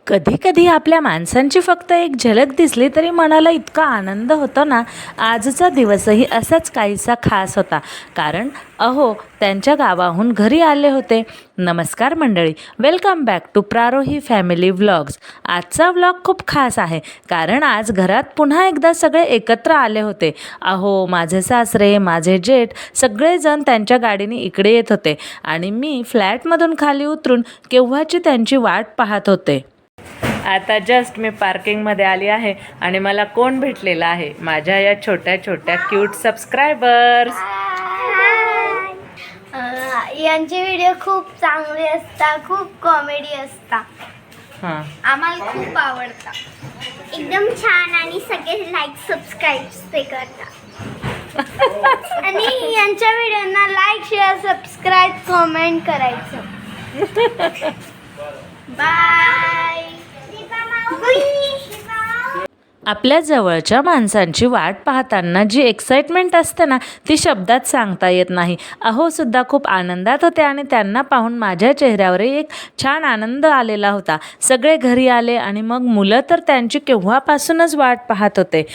कधी कधी आपल्या माणसांची फक्त एक झलक दिसली तरी मनाला इतका आनंद होतो ना. आजचा दिवसही असाच काहीसा खास होता, कारण अहो त्यांच्या गावाहून घरी आले होते. नमस्कार मंडळी, welcome back to Prarohi family vlogs. आजचा व्लॉग खूप खास आहे, कारण आज घरात पुन्हा एकदा सगळे एकत्र आले होते. अहो माझे सासरे, माझे जेठ सगळेजण त्यांच्या गाडीने इकडे येत होते आणि मी फ्लॅटमधून खाली उतरून केव्हाची त्यांची वाट पाहत होते. आता जस्ट मी पार्किंगमध्ये आली आहे आणि मला कोण भेटलेला आहे, माझ्या या छोट्या छोट्या क्यूट सबस्क्रायबर्स. यांचे व्हिडिओ खूप चांगले असतात, खूप कॉमेडी असतात. हां, आम्हाला खूप आवडतात, एकदम छान. आणि सगळे लाईक सबस्क्राईब ते करतात. आणि यांच्या व्हिडिओना लाईक शेअर सबस्क्राईब कमेंट करायचं. बाय. आपल्या जवळच्या माणसांची वाट पाहताना जी एक्साइटमेंट असते ना, ती शब्दात सांगता येत नाही. अहो सुद्धा खूप आनंदात होते आणि त्यांना पाहून माझ्या चेहऱ्यावरही एक छान आनंद आलेला होता. सगळे घरी आले आणि मग मुलं तर त्यांची केव्हापासूनच वाट पाहत होते.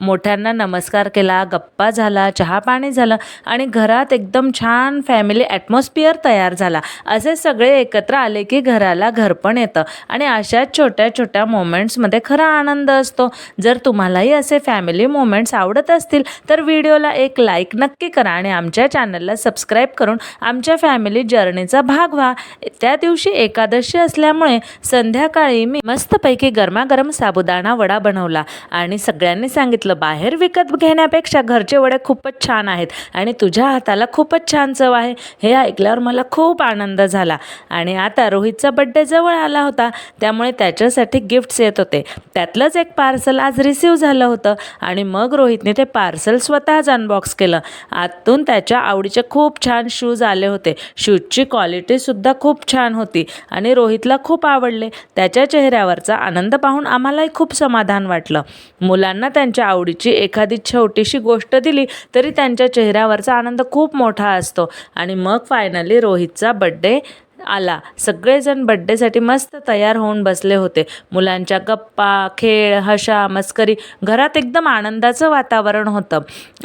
मोठ्यांना नमस्कार केला, गप्पा झाला, चहा पाणी झालं आणि घरात एकदम छान फॅमिली ॲटमॉस्फिअर तयार झाला. असे सगळे एकत्र आले की घराला घरपण येतं आणि अशाच छोट्या छोट्या मोमेंट्समध्ये खरा आनंद असतो. जर तुम्हालाही असे फॅमिली मोमेंट्स आवडत असतील तर व्हिडिओला एक लाईक नक्की करा आणि आमच्या चॅनलला सबस्क्राईब करून आमच्या फॅमिली जर्नीचा भाग व्हा. त्या दिवशी एकादशी असल्यामुळे संध्याकाळी मी मस्तपैकी गरमागरम साबुदाणा वडा बनवला आणि सगळ्यांनी सांगितलं, बाहेर विकत घेण्यापेक्षा घरचे वडे खूपच छान आहेत आणि तुझ्या हाताला खूपच छान चव आहे. हे ऐकल्यावर मला खूप आनंद झाला. आणि आता रोहितचा बड्डे जवळ आला होता, त्यामुळे त्याच्यासाठी गिफ्ट्स येत होते. त्यातलंच एक पार्सल आज रिसीव झालं होतं आणि मग रोहितने ते पार्सल स्वतःच अनबॉक्स केलं. आतून त्याच्या आवडीचे खूप छान शूज आले होते. शूजची क्वालिटीसुद्धा खूप छान होती आणि रोहितला खूप आवडले. त्याच्या चेहऱ्यावरचा आनंद पाहून आम्हालाही खूप समाधान वाटलं. मुलांना त्यांच्या आवडीची एखादी छोटीशी गोष्ट दिली तरी त्यांच्या चेहऱ्यावरचा आनंद खूप मोठा असतो. आणि मग फायनली रोहितचा बड्डे आला. सगळेजण बड्डेसाठी मस्त तयार होऊन बसले होते. मुलांच्या गप्पा, खेळ, हशा मस्करी, घरात एकदम आनंदाचं वातावरण होतं.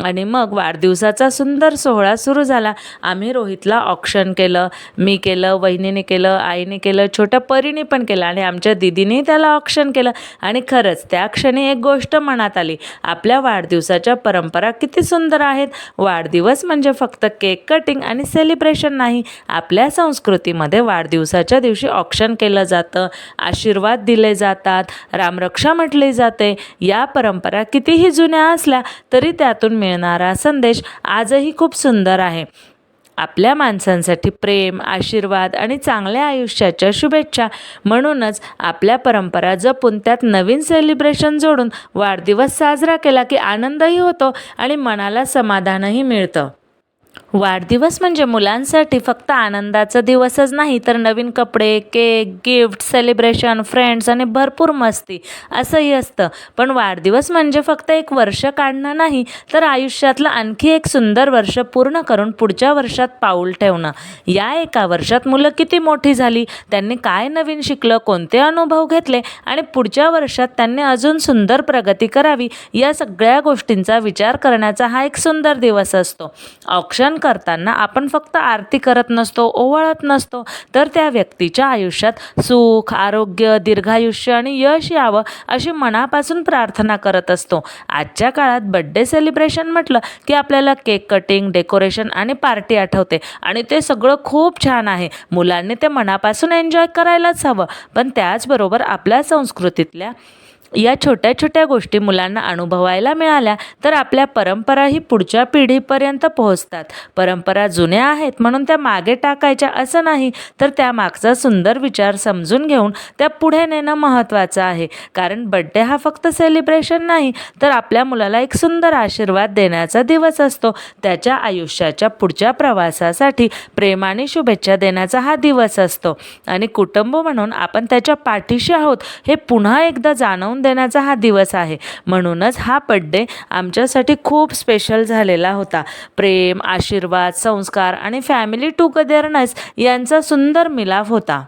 आणि मग वाढदिवसाचा सुंदर सोहळा सुरू झाला. आम्ही रोहितला ऑक्शन केलं, मी केलं, वहिनीने केलं, आईने केलं, छोट्या परीने पण केलं आणि आमच्या दीदीने त्याला ऑक्शन केलं. आणि खरंच त्या क्षणी एक गोष्ट मनात आली, आपल्या वाढदिवसाच्या परंपरा किती सुंदर आहेत. वाढदिवस म्हणजे फक्त केक कटिंग आणि सेलिब्रेशन नाही. आपल्या संस्कृतीमध्ये वाढदिवसाच्या दिवशी ऑक्शन केलं जातं, आशीर्वाद दिले जातात, रामरक्षा म्हटली जाते. या परंपरा कितीही जुन्या असल्या तरी त्यातून मिळणारा संदेश आजही खूप सुंदर आहे. आपल्या माणसांसाठी प्रेम, आशीर्वाद आणि चांगल्या आयुष्याच्या शुभेच्छा. म्हणूनच आपल्या परंपरा जपून त्यात नवीन सेलिब्रेशन जोडून वाढदिवस साजरा केला की आनंदही होतो आणि मनाला समाधानही मिळतं. वाढदिवस म्हणजे मुलांसाठी फक्त आनंदाचा दिवसच नाही, तर नवीन कपडे, केक, गिफ्ट, सेलिब्रेशन, फ्रेंड्स आणि भरपूर मस्ती असंही असतं. पण वाढदिवस म्हणजे फक्त एक वर्ष काढणं नाही, तर आयुष्यातलं आणखी एक सुंदर वर्ष पूर्ण करून पुढच्या वर्षात पाऊल ठेवणं. या एका वर्षात मुलं किती मोठी झाली, त्यांनी काय नवीन शिकलं, कोणते अनुभव घेतले आणि पुढच्या वर्षात त्यांनी अजून सुंदर प्रगती करावी, या सगळ्या गोष्टींचा विचार करण्याचा हा एक सुंदर दिवस असतो. ऑक्शन करताना आपण फक्त आरती करत नसतो, ओवाळत नसतो, तर त्या व्यक्तीच्या आयुष्यात सुख, आरोग्य, दीर्घायुष्य आणि यश यावं अशी मनापासून प्रार्थना करत असतो. आजच्या काळात बड्डे सेलिब्रेशन म्हटलं की आपल्याला केक कटिंग, डेकोरेशन आणि पार्टी आठवते आणि ते सगळं खूप छान आहे. मुलांनी ते मनापासून एन्जॉय करायलाच हवं. पण त्याचबरोबर आपल्या संस्कृतीतल्या या छोट्या छोट्या गोष्टी मुलांना अनुभवायला मिळाल्या तर आपल्या परंपराही पुढच्या पिढीपर्यंत पोहोचतात. परंपरा जुन्या आहेत म्हणून त्या मागे टाकायच्या असं नाही, तर त्यामागचा सुंदर विचार समजून घेऊन त्या पुढे नेणं महत्त्वाचं आहे. कारण बड्डे हा फक्त सेलिब्रेशन नाही, तर आपल्या मुलाला एक सुंदर आशीर्वाद देण्याचा दिवस असतो. त्याच्या आयुष्याच्या पुढच्या प्रवासासाठी प्रेम आणि शुभेच्छा देण्याचा हा दिवस असतो. आणि कुटुंब म्हणून आपण त्याच्या पाठीशी आहोत हे पुन्हा एकदा जाणवून देण्याचा हा दिवस आहे. म्हणूनच हा बड्डे आमच्यासाठी खूप स्पेशल झालेला होता. प्रेम, आशीर्वाद, संस्कार आणि फॅमिली टुगेदरनेस यांचा सुंदर मिलाफ होता.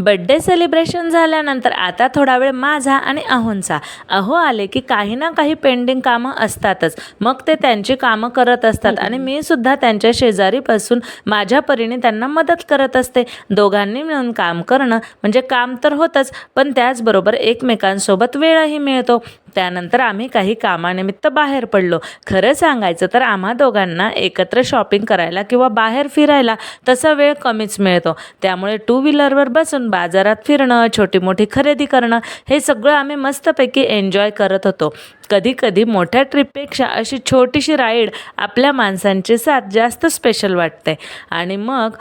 बड्डे सेलिब्रेशन झाल्यानंतर आता थोडा वेळ माझा आणि अहोंचा. अहो आले की काही ना काही पेंडिंग कामं असतातच, मग ते त्यांची कामं करत असतात आणि मी सुद्धा त्यांच्या शेजारी बसून माझ्या परीने त्यांना मदत करत असते. दोघांनी मिळून काम करणं म्हणजे काम तर होतंच, पण त्याचबरोबर एकमेकांसोबत वेळही मिळतो. त्यानंतर आम्ही काही कामानिमित्त बाहेर पडलो. खरं सांगायचं तर आम्हा दोघांना एकत्र शॉपिंग करायला किंवा बाहेर फिरायला तसा वेळ कमीच मिळतो. त्यामुळे टू व्हीलरवर बसून बाजारात फिरणं, छोटी मोठी खरेदी करणं हे सगळं आम्ही मस्तपैकी एन्जॉय करत होतो. कधी कधी मोठ्या ट्रिपपेक्षा अशी छोटीशी राईड आपल्या माणसांची साथ जास्त स्पेशल वाटते. आणि मग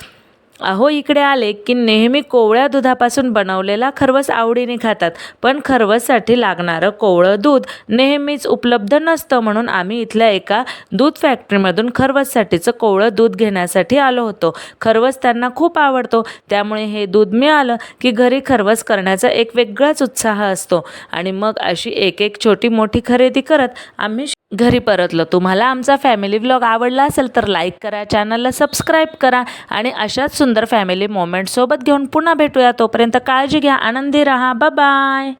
अहो इकडे आले की नेहमी कोवळ्या दुधापासून बनवलेला खरवस आवडीने खातात, पण खरवससाठी लागणारं कोवळं दूध नेहमीच उपलब्ध नसतं, म्हणून आम्ही इथल्या एका दूध फॅक्टरीमधून खरवससाठीचं कोवळं दूध घेण्यासाठी आलो होतो. खरवस त्यांना खूप आवडतो, त्यामुळे हे दूध मिळालं की घरी खरवस करण्याचा एक वेगळाच उत्साह असतो. आणि मग अशी एक एक छोटी मोठी खरेदी करत आम्ही घरी परतलो. तुम्हाला आमचा फॅमिली व्लॉग आवडला असेल तर लाईक करा, चॅनलला सबस्क्राईब करा आणि अशाच सुंदर फॅमिली मोमेंट सोबत घेऊन पुन्हा भेटूया. तोपर्यंत काळजी घ्या, आनंदी राहा. Bye bye.